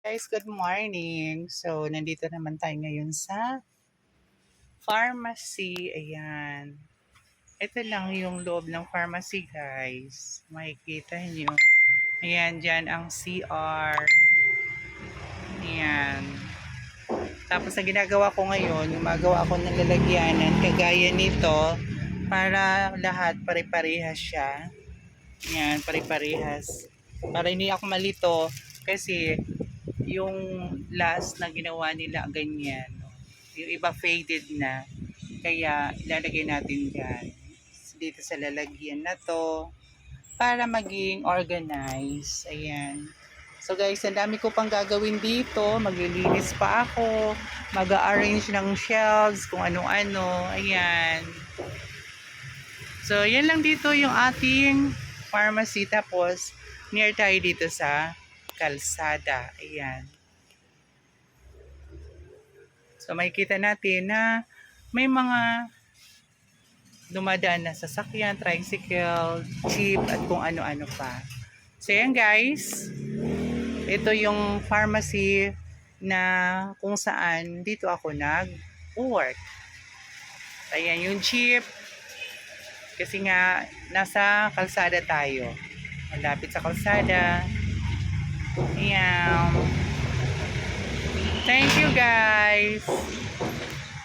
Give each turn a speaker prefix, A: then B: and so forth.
A: Guys, good morning. So, nandito naman tayo ngayon sa pharmacy. Ayan. Ito lang yung loob ng pharmacy, guys. Makikita nyo. Ayan, dyan ang CR. Ayan. Tapos, ang ginagawa ko ngayon, gumagawa ako ng lalagyanan kagaya nito para lahat pare-parehas siya. Ayan, pare-parehas. Para hindi ako malito kasi yung last na ginawa nila ganyan. Yung iba faded na. Kaya ilalagay natin dyan. Dito sa lalagyan na to. Para maging organized. Ayan. So guys, ang dami ko pang gagawin dito. Maglilinis pa ako. Mag-arrange ng shelves. Kung ano-ano. Ayan. So yan lang dito yung ating pharmacy. Tapos near tayo dito sa kalsada. Ayan. So makikita natin na may mga dumadaan na sasakyan, tricycle, jeep at kung ano-ano pa. So yan guys, ito yung pharmacy na kung saan dito ako nag-work. Ayan yung jeep kasi nga nasa kalsada tayo. Malapit sa kalsada. Ayan. Thank you guys.